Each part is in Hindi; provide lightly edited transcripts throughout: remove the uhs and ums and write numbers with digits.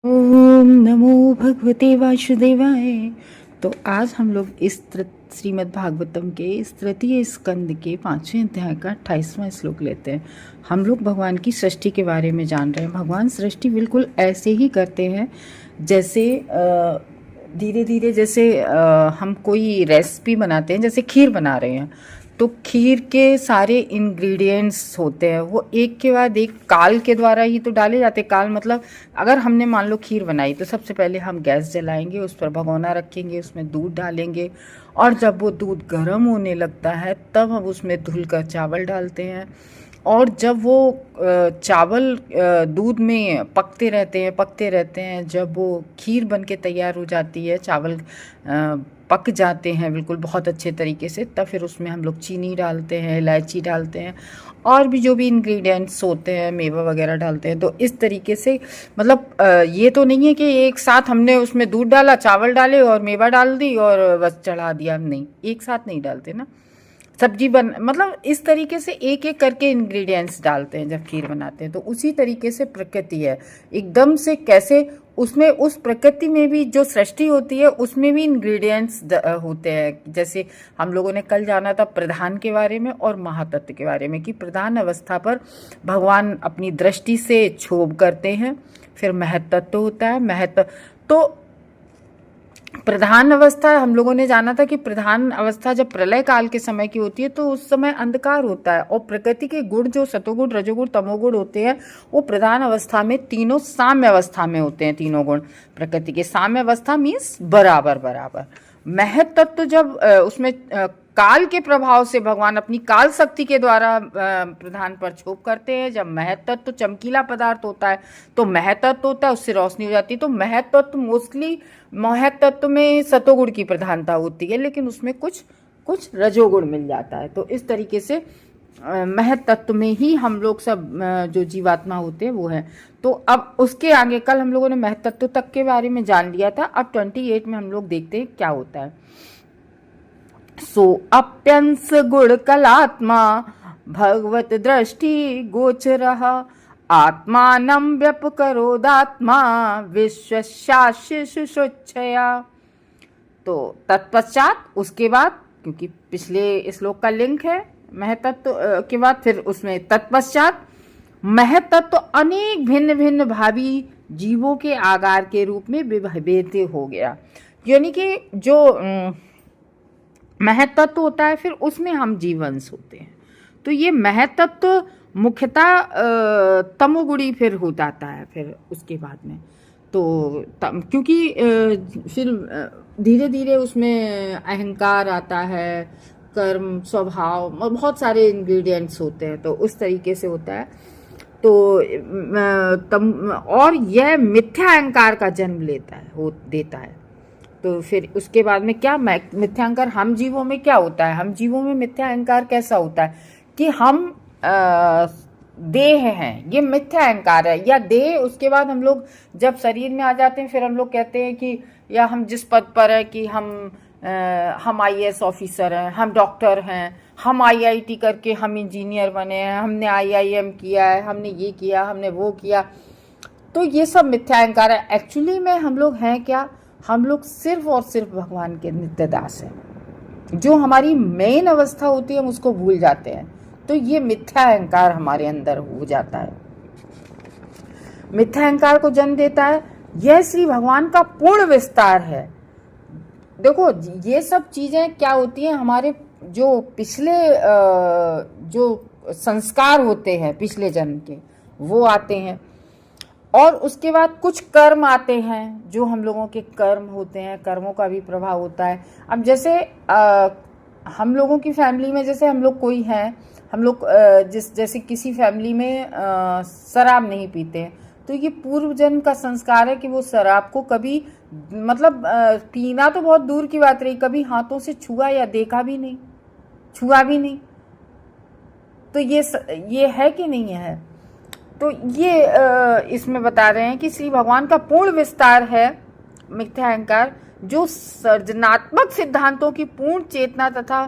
ओम नमो भगवते वासुदेवाय। तो आज हम लोग इस श्रीमद् भागवतम के इस तृतीय स्कंद के 5वें अध्याय का 28वां श्लोक लेते हैं। हम लोग भगवान की सृष्टि के बारे में जान रहे हैं। भगवान सृष्टि बिल्कुल ऐसे ही करते हैं जैसे धीरे धीरे, जैसे हम कोई रेसिपी बनाते हैं, जैसे खीर बना रहे हैं तो खीर के सारे इंग्रेडिएंट्स होते हैं वो एक के बाद एक काल के द्वारा ही तो डाले जाते हैं। काल मतलब अगर हमने मान लो खीर बनाई तो सबसे पहले हम गैस जलाएंगे, उस पर भगोना रखेंगे, उसमें दूध डालेंगे और जब वो दूध गर्म होने लगता है तब हम उसमें धुलकर चावल डालते हैं। और जब वो चावल दूध में पकते रहते हैं, जब वो खीर बन के तैयार हो जाती है, चावल पक जाते हैं बिल्कुल बहुत अच्छे तरीके से, तब फिर उसमें हम लोग चीनी डालते हैं, इलायची डालते हैं और भी जो भी इंग्रेडिएंट्स होते हैं, मेवा वगैरह डालते हैं। तो इस तरीके से मतलब ये तो नहीं है कि एक साथ हमने उसमें दूध डाला, चावल डाले और मेवा डाल दी और बस चढ़ा दिया। नहीं, एक साथ नहीं डालते ना, सब्जी मतलब इस तरीके से एक एक करके इंग्रेडिएंट्स डालते हैं जब खीर बनाते हैं। तो उसी तरीके से प्रकृति है एकदम से, कैसे उसमें उस प्रकृति में भी जो सृष्टि होती है उसमें भी इंग्रेडिएंट्स होते हैं। जैसे हम लोगों ने कल जाना था प्रधान के बारे में और महातत्व के बारे में, कि प्रधान अवस्था पर भगवान अपनी दृष्टि से क्षोभ करते हैं, फिर महत्त्व होता है। महत्व तो प्रधान अवस्था हम लोगों ने जाना था कि प्रधान अवस्था जब प्रलय काल के समय की होती है तो उस समय अंधकार होता है और प्रकृति के गुण जो सतोगुण, रजोगुण, तमोगुण होते हैं वो प्रधान अवस्था में तीनों साम्य अवस्था में होते हैं। तीनों गुण प्रकृति के साम्य अवस्था मीन्स बराबर बराबर। महत तत्व जब उसमें काल के प्रभाव से भगवान अपनी काल शक्ति के द्वारा प्रधान पर क्षोभ करते हैं। जब महत्त्व तो चमकीला पदार्थ होता है तो महत्त्व होता है, उससे रोशनी हो जाती है। तो महत्त्व मोस्टली महत्त्व में सतोगुण की प्रधानता होती है, लेकिन उसमें कुछ रजोगुण मिल जाता है। तो इस तरीके से महत्त्व में ही हम लोग सब जो जीवात्मा होते हैं वो है। तो अब उसके आगे कल हम लोगों ने महत्त्व तक के बारे में जान लिया था। अब 28 में हम लोग देखते हैं क्या होता है। सो अप्यंस गुण कलात्मा भगवत दृष्टि गोचरः आत्मानं व्यपकरोदात्मा विश्वशास्त्रशुश्रूषया। तो तत्पश्चात उसके बाद, क्योंकि पिछले श्लोक का लिंक है महतत्व के बाद, फिर उसमें तत्पश्चात महतत्व अनेक भिन्न भिन्न भावी जीवों के आकार के रूप में विभेद हो गया। यानी कि जो महतत्व होता है फिर उसमें हम जीवंश होते हैं। तो ये महतत्व मुख्यतः तमोगुणी फिर हो जाता है फिर उसके बाद में। तो क्योंकि फिर धीरे धीरे उसमें अहंकार आता है, कर्म, स्वभाव, बहुत सारे इंग्रेडिएंट्स होते हैं, तो उस तरीके से होता है। तो और यह मिथ्या अहंकार का जन्म देता है। तो फिर उसके बाद में क्या मिथ्या अहंकार हम जीवों में क्या होता है? हम जीवों में मिथ्या अहंकार कैसा होता है कि हम देह हैं, ये मिथ्या अहंकार है। या देह, उसके बाद हम लोग जब शरीर में आ जाते हैं फिर हम लोग कहते हैं कि या हम जिस पद पर है कि हम IAS ऑफिसर हैं, हम डॉक्टर हैं, हम IIT करके हम इंजीनियर बने हैं, हमने IIM किया है, हमने ये किया, हमने वो किया। तो ये सब मिथ्या अहंकार है। एक्चुअली में हम लोग हैं क्या? हम लोग सिर्फ और सिर्फ भगवान के नित्य दास हैं। जो हमारी मेन अवस्था होती है हम उसको भूल जाते हैं, तो ये मिथ्या अहंकार हमारे अंदर हो जाता है, मिथ्या अहंकार को जन्म देता है। यह श्री भगवान का पूर्ण विस्तार है। देखो ये सब चीजें क्या होती हैं, हमारे जो पिछले जो संस्कार होते हैं पिछले जन्म के वो आते हैं, और उसके बाद कुछ कर्म आते हैं जो हम लोगों के कर्म होते हैं, कर्मों का भी प्रभाव होता है। अब जैसे हम लोगों की फैमिली में, जैसे हम लोग कोई हैं, हम लोग जैसे किसी फैमिली में शराब नहीं पीते हैं, तो ये पूर्व जन्म का संस्कार है कि वो शराब को कभी मतलब पीना तो बहुत दूर की बात रही, कभी हाथों से छुआ या देखा भी नहीं, छुआ भी नहीं। तो ये है कि नहीं है? तो ये इसमें बता रहे हैं कि श्री भगवान का पूर्ण विस्तार है मिथ्या अहंकार, जो सर्जनात्मक सिद्धांतों की पूर्ण चेतना तथा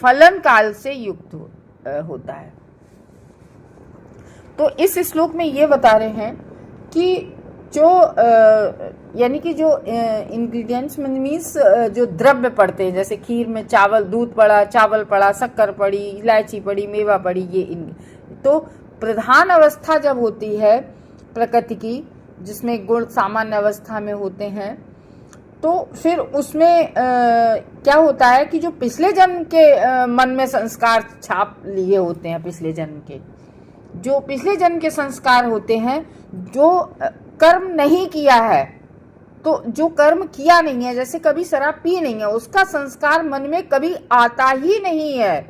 फलन काल से युक्त होता है। तो इस श्लोक में ये बता रहे हैं कि जो यानी कि जो इंग्रेडिएंट्स मीन्स जो द्रव्य पड़ते हैं, जैसे खीर में चावल, दूध पड़ा, चावल पड़ा, शक्कर पड़ी, इलायची पड़ी, मेवा पड़ी, ये तो प्रधान अवस्था जब होती है प्रकृति की, जिसमें गुण सामान्य अवस्था में होते हैं, तो फिर उसमें क्या होता है कि जो पिछले जन्म के मन में संस्कार छाप लिए होते हैं, पिछले जन्म के जो पिछले जन्म के संस्कार होते हैं, जो कर्म नहीं किया है, तो जो कर्म किया नहीं है, जैसे कभी शराब पी नहीं है, उसका संस्कार मन में कभी आता ही नहीं है।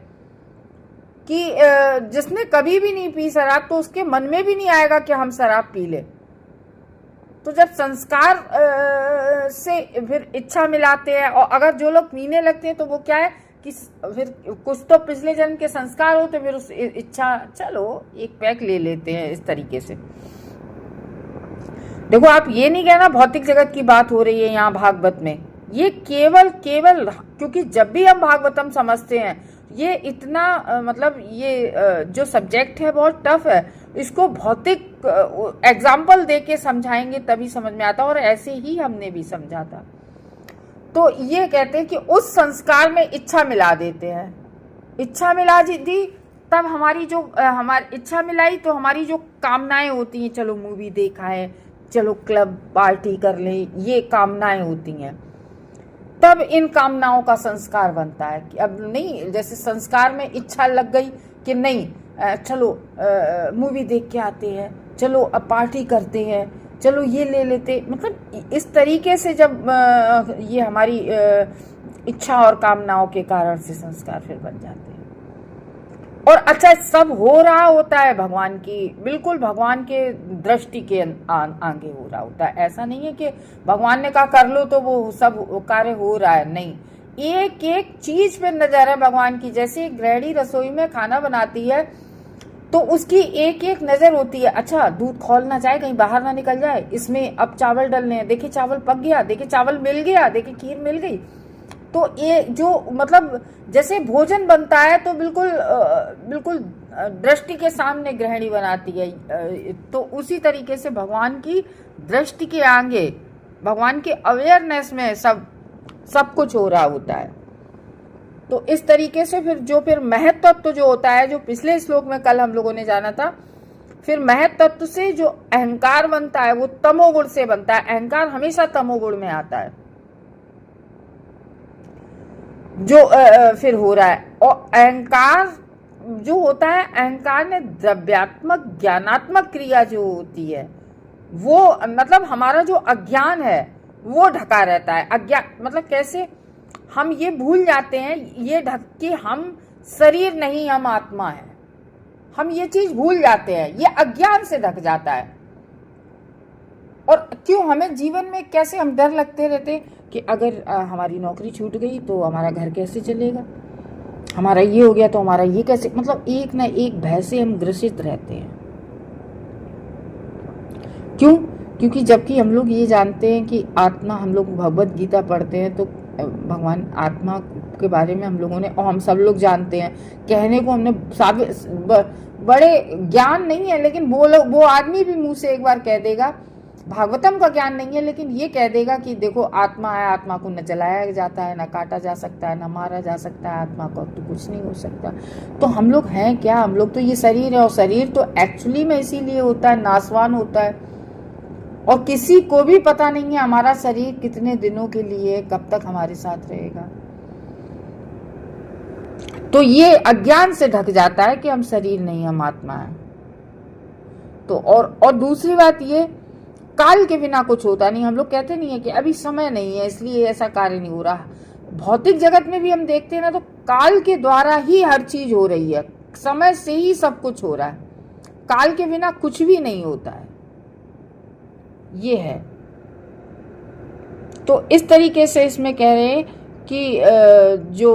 कि जिसने कभी भी नहीं पी शराब, तो उसके मन में भी नहीं आएगा कि हम शराब पी ले। तो जब संस्कार से फिर इच्छा मिलाते हैं, और अगर जो लोग पीने लगते हैं तो वो क्या है कि फिर कुछ तो पिछले जन्म के संस्कार हो, तो फिर उस इच्छा, चलो एक पैक ले लेते हैं, इस तरीके से। देखो, आप ये नहीं कहना भौतिक जगत की बात हो रही है यहाँ भागवत में, ये केवल क्योंकि जब भी हम भागवतम समझते हैं, ये इतना मतलब ये जो सब्जेक्ट है बहुत टफ है, इसको भौतिक एग्जाम्पल दे के समझाएंगे तभी समझ में आता, और ऐसे ही हमने भी समझा था। तो ये कहते हैं कि उस संस्कार में इच्छा मिला देते हैं, इच्छा मिला दी, तब हमारी जो हमारी इच्छा मिलाई, तो हमारी जो कामनाएं होती हैं, चलो मूवी देखा है, चलो क्लब पार्टी कर ले, ये कामनाएं होती हैं, तब इन कामनाओं का संस्कार बनता है। कि अब नहीं, जैसे संस्कार में इच्छा लग गई कि नहीं, चलो मूवी देख के आते हैं, चलो अब पार्टी करते हैं, चलो ये ले लेते, मतलब इस तरीके से जब ये हमारी इच्छा और कामनाओं के कारण से संस्कार फिर बन जाते हैं। और अच्छा, सब हो रहा होता है भगवान की, बिल्कुल भगवान के दृष्टि के आगे हो रहा होता है। ऐसा नहीं है कि भगवान ने कहा कर लो तो वो सब कार्य हो रहा है, नहीं, एक एक चीज पे नजर है भगवान की। जैसे गृहिणी रसोई में खाना बनाती है, तो उसकी एक एक नजर होती है, अच्छा दूध खौलना चाहे, कहीं बाहर ना निकल जाए, इसमें अब चावल डलने हैं, देखिए चावल पक गया, देखिए चावल मिल गया, देखिए खीर मिल गई। तो ये जो मतलब जैसे भोजन बनता है, तो बिल्कुल दृष्टि के सामने गृहिणी बनाती है, तो उसी तरीके से भगवान की दृष्टि के आगे, भगवान के अवेयरनेस में सब कुछ हो रहा होता है। तो इस तरीके से फिर महत तत्व जो होता है, जो पिछले श्लोक में कल हम लोगों ने जाना था, फिर महत तत्व से जो अहंकार बनता है, वो तमोगुण से बनता है। अहंकार हमेशा तमोगुण में आता है, जो फिर हो रहा है। और अहंकार जो होता है, अहंकार में द्रव्यात्मक ज्ञानात्मक क्रिया जो होती है, वो मतलब हमारा जो अज्ञान है वो ढका रहता है। अज्ञान मतलब कैसे, हम ये भूल जाते हैं, ये ढक के हम शरीर नहीं, हम आत्मा है, हम ये चीज भूल जाते हैं, ये अज्ञान से ढक जाता है। और क्यों हमें जीवन में कैसे हम डर लगते रहते कि अगर हमारी नौकरी छूट गई तो हमारा घर कैसे चलेगा, हमारा ये हो गया तो हमारा ये कैसे, मतलब एक ना एक भय से हम ग्रसित रहते हैं। क्यों? क्योंकि जबकि हम लोग ये जानते हैं कि आत्मा, हम लोग भगवत गीता पढ़ते हैं तो भगवान आत्मा के बारे में हम लोगों ने, और हम सब लोग जानते हैं, कहने को हमने बड़े ज्ञान नहीं है, लेकिन वो आदमी भी मुंह से एक बार कह देगा, भागवतम का ज्ञान नहीं है, लेकिन ये कह देगा कि देखो आत्मा है, आत्मा को न जलाया जाता है, न काटा जा सकता है, न मारा जा सकता है, आत्मा को तो कुछ नहीं हो सकता। तो हम लोग हैं क्या? हम लोग तो ये शरीर है, और शरीर तो एक्चुअली में इसीलिए होता है, नाशवान होता है, और किसी को भी पता नहीं है हमारा शरीर कितने दिनों के लिए, कब तक हमारे साथ रहेगा। तो ये अज्ञान से ढक जाता है कि हम शरीर नहीं, हम आत्मा है। तो और दूसरी बात ये, काल के बिना कुछ होता नहीं। हम लोग कहते नहीं है कि अभी समय नहीं है इसलिए ऐसा कार्य नहीं हो रहा। भौतिक जगत में भी हम देखते हैं ना, तो काल के द्वारा ही हर चीज हो रही है, समय से ही सब कुछ हो रहा है, काल के बिना कुछ भी नहीं होता है, ये है। तो इस तरीके से इसमें कह रहे हैं कि जो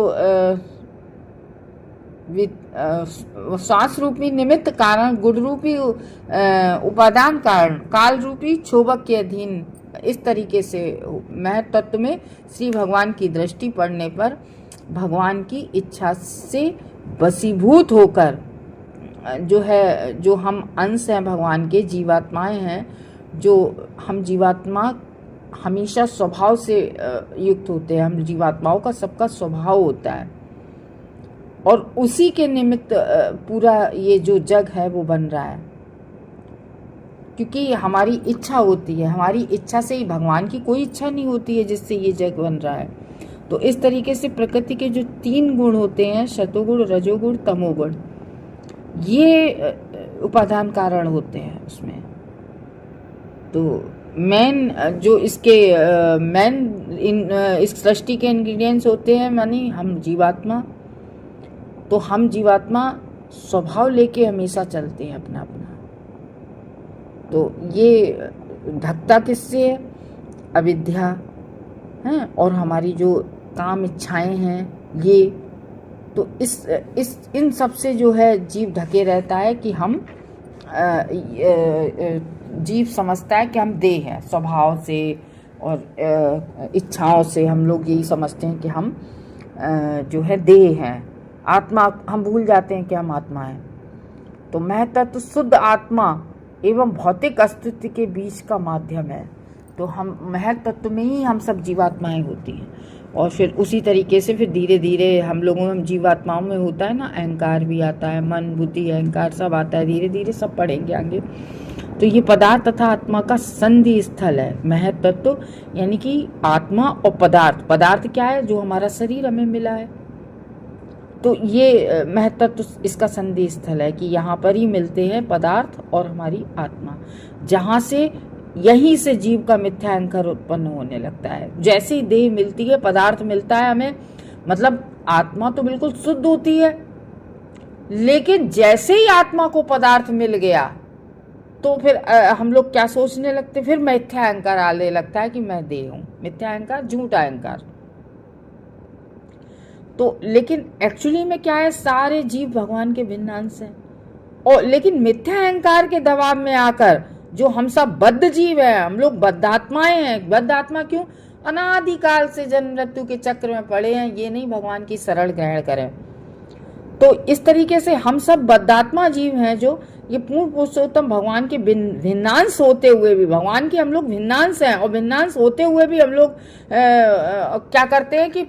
श्वास रूपी निमित्त कारण, गुण रूपी उपादान कारण, काल रूपी क्षोभक के अधीन, इस तरीके से महत तत्व में श्री भगवान की दृष्टि पड़ने पर भगवान की इच्छा से वशीभूत होकर जो है, जो हम अंश हैं भगवान के, जीवात्माएं हैं, जो हम जीवात्मा हमेशा स्वभाव से युक्त होते हैं। हम जीवात्माओं का सबका स्वभाव होता है और उसी के निमित्त पूरा ये जो जग है वो बन रहा है, क्योंकि हमारी इच्छा होती है। हमारी इच्छा से ही, भगवान की कोई इच्छा नहीं होती है जिससे ये जग बन रहा है। तो इस तरीके से प्रकृति के जो 3 गुण होते हैं, सतोगुण, रजोगुण, तमोगुण, ये उपादान कारण होते हैं उसमें। तो मेन जो इसके इस सृष्टि के इंग्रेडिएंट्स होते हैं, मानी हम जीवात्मा। तो हम जीवात्मा स्वभाव लेके हमेशा चलते हैं अपना अपना। तो ये ढकता किससे है? अविद्या है और हमारी जो काम इच्छाएं हैं ये। तो इन सब से जो है जीव ढके रहता है कि हम जीव समझता है कि हम देह हैं स्वभाव से और इच्छाओं से। हम लोग यही समझते हैं कि हम जो है देह हैं, आत्मा हम भूल जाते हैं कि हम आत्मा हैं। तो महतत्व शुद्ध आत्मा एवं भौतिक अस्तित्व के बीच का माध्यम है। तो हम महतत्व में ही हम सब जीवात्माएं होती हैं। और फिर उसी तरीके से फिर धीरे धीरे हम लोगों में, हम जीवात्माओं में होता है ना, अहंकार भी आता है, मन, बुद्धि, अहंकार सब आता है, धीरे धीरे सब पढ़ेंगे आगे। तो ये पदार्थ तथा आत्मा का संधि स्थल है महतत्व, यानी कि आत्मा और पदार्थ। पदार्थ क्या है? जो हमारा शरीर हमें मिला है। तो ये महतत्व इसका संधि स्थल है कि यहाँ पर ही मिलते हैं पदार्थ और हमारी आत्मा, जहाँ से यहीं से जीव का मिथ्या अहंकार उत्पन्न होने लगता है। जैसे ही देह मिलती है, पदार्थ मिलता है हमें, मतलब आत्मा तो बिल्कुल शुद्ध होती है, लेकिन जैसे ही आत्मा को पदार्थ मिल गया तो फिर हम लोग क्या सोचने लगते? फिर मिथ्या अहंकार आने लगता है कि मैं देह हूं। मिथ्या अहंकार, झूठा अहंकार। तो लेकिन एक्चुअली में क्या है? सारे जीव भगवान के भिन्न अंश हैं। और लेकिन मिथ्या अहंकार के दबाव में आकर जो हम सब बद्ध जीव हैं, हम लोग बद्धात्माएं हैं। बद्धात्मा क्यों? अनादिकाल से जन्म मृत्यु के चक्र में पड़े हैं। ये नहीं भगवान की शरण ग्रहण करें। तो इस तरीके से हम सब बद्धात्मा जीव हैं, जो ये पूर्ण पुरुषोत्तम भगवान के भिन्नांश होते हुए भी, भगवान के हम लोग भिन्नांश हैं, और भिन्नांश होते हुए भी हम लोग क्या करते हैं कि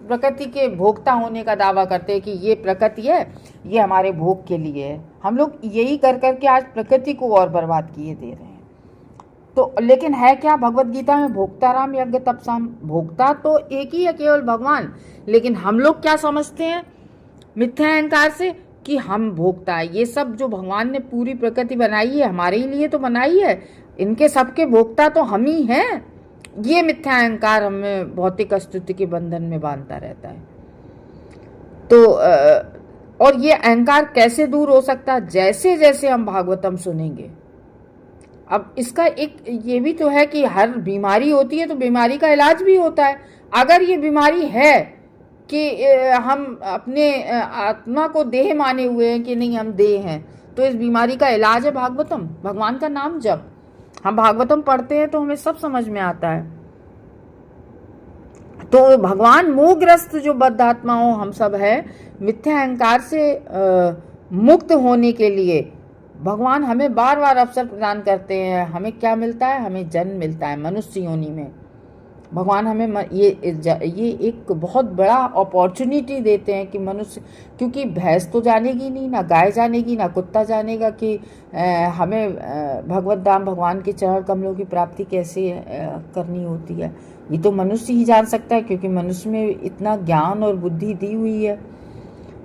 प्रकृति के भोक्ता होने का दावा करते हैं कि ये प्रकृति है, ये हमारे भोग के लिए है। हम लोग यही कर करके आज प्रकृति को और बर्बाद किए दे रहे हैं। तो लेकिन है क्या भगवत गीता में? भोक्ता राम यज्ञ तपसाम। भोक्ता तो एक ही है, केवल भगवान। लेकिन हम लोग क्या समझते हैं मिथ्या अहंकार से कि हम भोक्ता है। ये सब जो भगवान ने पूरी प्रकृति बनाई है हमारे ही लिए तो बनाई है, इनके सबके भोक्ता तो हम ही हैं। ये मिथ्या अहंकार हमें भौतिक अस्तित्व के बंधन में बांधता रहता है। तो और ये अहंकार कैसे दूर हो सकता है? जैसे जैसे हम भागवतम सुनेंगे। अब इसका एक ये भी तो है कि हर बीमारी होती है तो बीमारी का इलाज भी होता है। अगर ये बीमारी है कि हम अपने आत्मा को देह माने हुए हैं कि नहीं हम देह हैं, तो इस बीमारी का इलाज है भागवतम, भगवान का नाम जप। हम भागवतम पढ़ते हैं तो हमें सब समझ में आता है। तो भगवान मोहग्रस्त जो बद्धात्माओं हम सब है, मिथ्या अहंकार से मुक्त होने के लिए भगवान हमें बार बार अवसर प्रदान करते हैं। हमें क्या मिलता है? हमें जन्म मिलता है मनुष्य योनि में। भगवान हमें ये एक बहुत बड़ा अपॉर्चुनिटी देते हैं कि मनुष्य, क्योंकि भैंस तो जानेगी नहीं, ना गाय जानेगी, ना कुत्ता जानेगा कि हमें भगवत धाम भगवान के चरण कमलों की प्राप्ति कैसे करनी होती है। ये तो मनुष्य ही जान सकता है, क्योंकि मनुष्य में इतना ज्ञान और बुद्धि दी हुई है।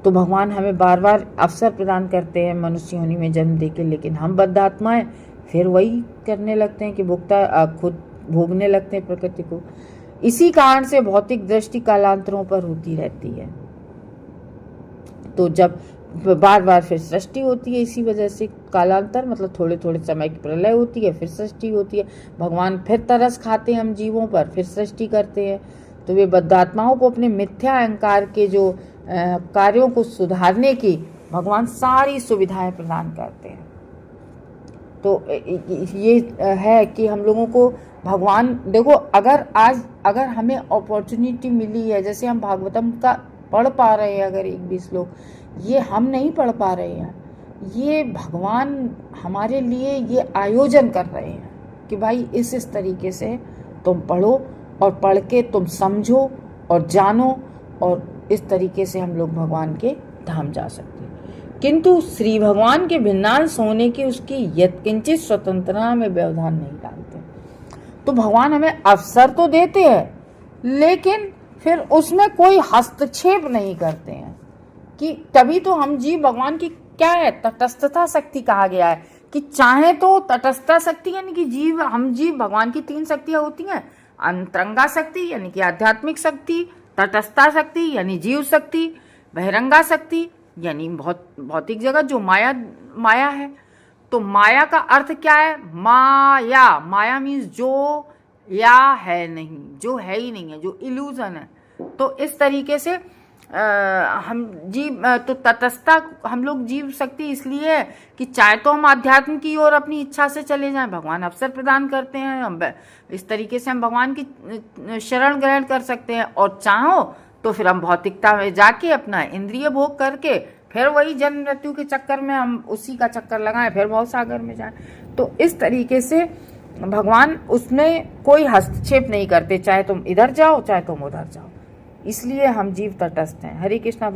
तो भगवान हमें बार बार अवसर प्रदान करते हैं मनुष्य योनि में जन्म देके, लेकिन हम बद्धात्माएं फिर वही करने लगते हैं कि भोक्ता खुद भोगने लगते हैं प्रकृति को। इसी कारण से भौतिक दृष्टि कालांतरों पर होती रहती है। तो जब बार बार फिर सृष्टि होती है, इसी वजह से कालांतर मतलब थोड़े थोड़े समय की प्रलय होती है, फिर सृष्टि होती है। भगवान फिर तरस खाते हैं हम जीवों पर, फिर सृष्टि करते हैं। तो वे बद्धात्माओं को अपने मिथ्या अहंकार के जो कार्यों को सुधारने की भगवान सारी सुविधाएं प्रदान करते हैं। तो ये है कि हम लोगों को भगवान, देखो अगर हमें अपॉर्चुनिटी मिली है, जैसे हम भागवतम का पढ़ पा रहे हैं अगर 1-2 श्लोक, ये हम नहीं पढ़ पा रहे हैं, ये भगवान हमारे लिए ये आयोजन कर रहे हैं। कि भाई इस तरीके से तुम पढ़ो और पढ़ के तुम समझो और जानो, और इस तरीके से हम लोग भगवान के धाम जा सकते हैं। किंतु श्री भगवान के भिन्नांश होने की उसकी यत्किंचित स्वतंत्रता में व्यवधान नहीं डालते। तो भगवान हमें अवसर तो देते हैं, लेकिन फिर उसमें कोई हस्तक्षेप नहीं करते हैं। कि तभी तो हम जीव भगवान की क्या है, तटस्थता शक्ति कहा गया है कि चाहे तो तटस्थता शक्ति, यानी कि हम जीव भगवान की 3 शक्तियां होती हैं। अंतरंगा शक्ति यानी कि आध्यात्मिक शक्ति, तटस्थता शक्ति यानी जीव शक्ति, बहिरंगा शक्ति यानी भौतिक जगत जो माया है। तो माया का अर्थ क्या है? माया मीन्स जो या है नहीं, जो है ही नहीं है, जो इल्यूजन है। तो इस तरीके से हम जीव तो तटस्थता हम लोग जीव शक्ति इसलिए है कि चाहे तो हम आध्यात्म की ओर अपनी इच्छा से चले जाएं, भगवान अवसर प्रदान करते हैं, हम इस तरीके से हम भगवान की शरण ग्रहण कर सकते हैं। और चाहो तो फिर हम भौतिकता में जाके अपना इंद्रिय भोग करके फिर वही जन्म मृत्यु के चक्कर में हम उसी का चक्कर लगाएं, फिर भव सागर में जाएं। तो इस तरीके से भगवान उसमें कोई हस्तक्षेप नहीं करते, चाहे तुम इधर जाओ चाहे तुम उधर जाओ। इसलिए हम जीव तटस्थ हैं। हरे कृष्णा।